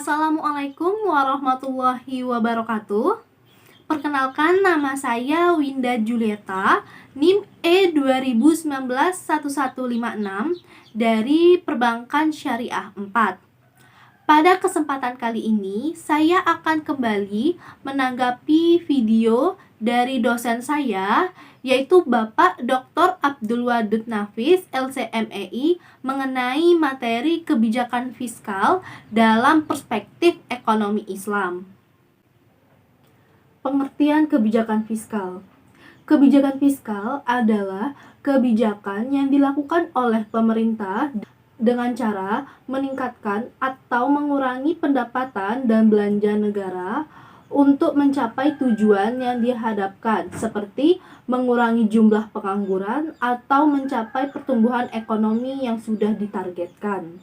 Assalamualaikum warahmatullahi wabarakatuh. Perkenalkan, nama saya Winda Julieta, NIM E20191156 dari Perbankan Syariah 4. Pada kesempatan kali ini, saya akan kembali menanggapi video dari dosen saya, yaitu Bapak Dr. Abdul Wadud Nafis, LCMEI, mengenai materi kebijakan fiskal dalam perspektif ekonomi Islam. Pengertian kebijakan fiskal. Kebijakan fiskal adalah kebijakan yang dilakukan oleh pemerintah dengan cara meningkatkan atau mengurangi pendapatan dan belanja negara untuk mencapai tujuan yang dihadapkan, seperti mengurangi jumlah pengangguran atau mencapai pertumbuhan ekonomi yang sudah ditargetkan.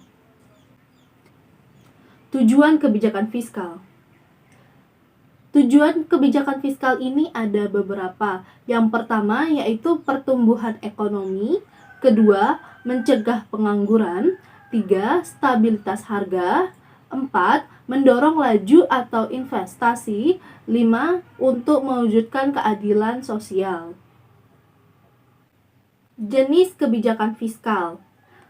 Tujuan kebijakan fiskal. Tujuan kebijakan fiskal ini ada beberapa. Yang pertama yaitu pertumbuhan ekonomi, kedua, mencegah pengangguran, 3, stabilitas harga, 4, mendorong laju atau investasi, 5, untuk mewujudkan keadilan sosial. Jenis kebijakan fiskal.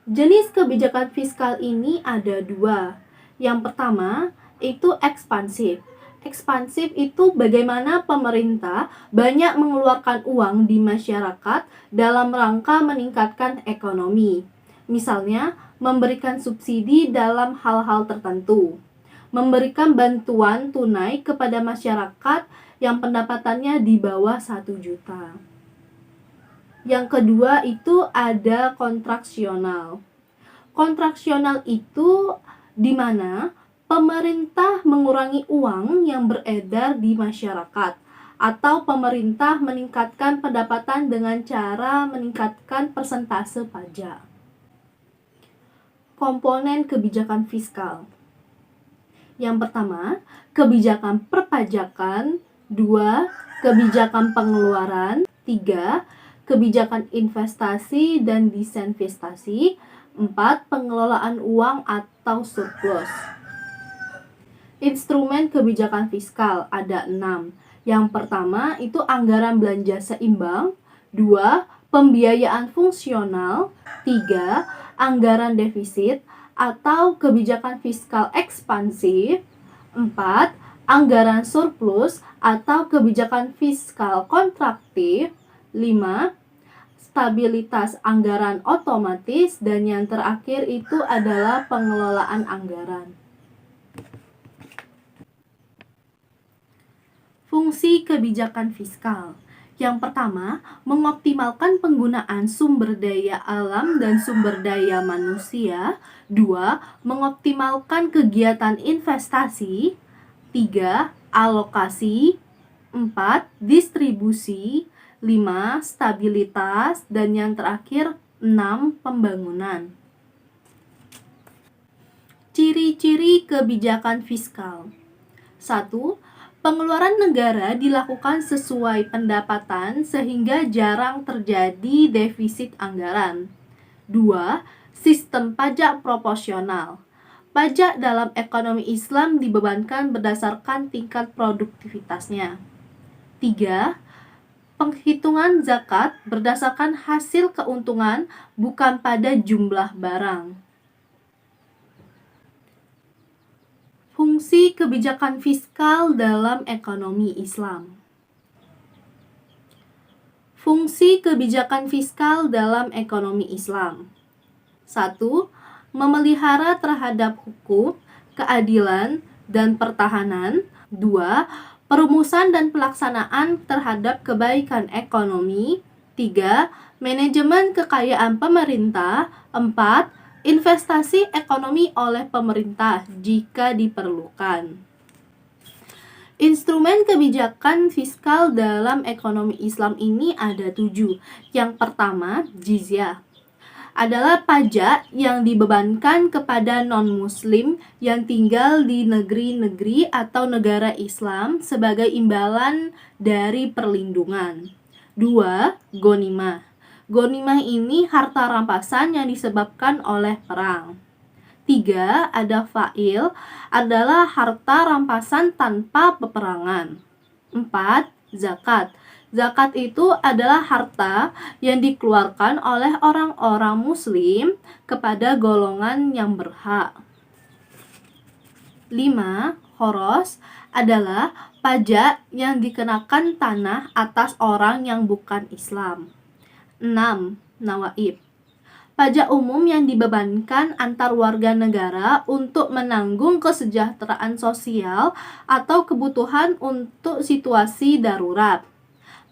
Jenis kebijakan fiskal ini ada 2. Yang pertama itu ekspansif. Ekspansif itu bagaimana pemerintah banyak mengeluarkan uang di masyarakat dalam rangka meningkatkan ekonomi. Misalnya, memberikan subsidi dalam hal-hal tertentu, memberikan bantuan tunai kepada masyarakat yang pendapatannya di bawah 1 juta. Yang kedua itu ada kontraksional. Kontraksional itu di mana pemerintah mengurangi uang yang beredar di masyarakat, atau pemerintah meningkatkan pendapatan dengan cara meningkatkan persentase pajak. Komponen kebijakan fiskal. Yang pertama, kebijakan perpajakan, 2, kebijakan pengeluaran, 3, kebijakan investasi dan disinvestasi, 4, pengelolaan uang atau surplus. Instrumen kebijakan fiskal ada 6. Yang pertama itu anggaran belanja seimbang, 2, pembiayaan fungsional, 3, anggaran defisit atau kebijakan fiskal ekspansif, 4, anggaran surplus atau kebijakan fiskal kontraktif, 5, stabilitas anggaran otomatis, dan yang terakhir itu adalah pengelolaan anggaran. Fungsi kebijakan fiskal. Yang pertama, mengoptimalkan penggunaan sumber daya alam dan sumber daya manusia. 2, mengoptimalkan kegiatan investasi. 3, alokasi. 4, distribusi. 5, stabilitas. Dan yang terakhir, 6, pembangunan. Ciri-ciri kebijakan fiskal. 1. Pengeluaran negara dilakukan sesuai pendapatan sehingga jarang terjadi defisit anggaran. 2. Sistem pajak proporsional. Pajak dalam ekonomi Islam dibebankan berdasarkan tingkat produktivitasnya. 3. Penghitungan zakat berdasarkan hasil keuntungan, bukan pada jumlah barang. Fungsi kebijakan fiskal dalam ekonomi Islam. Fungsi kebijakan fiskal dalam ekonomi Islam. 1. Memelihara terhadap hukum, keadilan, dan pertahanan. 2. Perumusan dan pelaksanaan terhadap kebaikan ekonomi. 3. Manajemen kekayaan pemerintah. 4. Investasi ekonomi oleh pemerintah jika diperlukan. Instrumen kebijakan fiskal dalam ekonomi Islam ini ada 7. Yang pertama, jizyah. Adalah pajak yang dibebankan kepada non-muslim yang tinggal di negeri-negeri atau negara Islam sebagai imbalan dari perlindungan. 2. Ghanimah. Ghanimah ini harta rampasan yang disebabkan oleh perang. 3. Ada fa'il, adalah harta rampasan tanpa peperangan. 4. Zakat. Zakat itu adalah harta yang dikeluarkan oleh orang-orang muslim kepada golongan yang berhak. 5. Khoros adalah pajak yang dikenakan tanah atas orang yang bukan Islam. 6. Nawaib. Pajak umum yang dibebankan antar warga negara untuk menanggung kesejahteraan sosial atau kebutuhan untuk situasi darurat.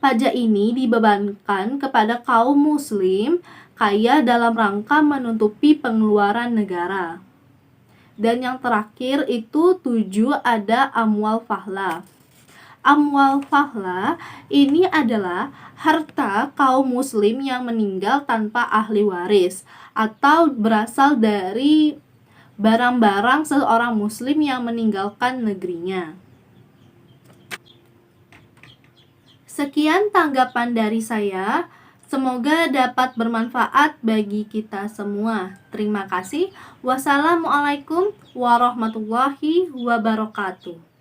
Pajak ini dibebankan kepada kaum muslim kaya dalam rangka menutupi pengeluaran negara. Dan yang terakhir itu 7, ada amwal fahla. Amwal fahla ini adalah harta kaum muslim yang meninggal tanpa ahli waris atau berasal dari barang-barang seorang muslim yang meninggalkan negerinya. Sekian tanggapan dari saya. Semoga dapat bermanfaat bagi kita semua. Terima kasih. Wassalamualaikum warahmatullahi wabarakatuh.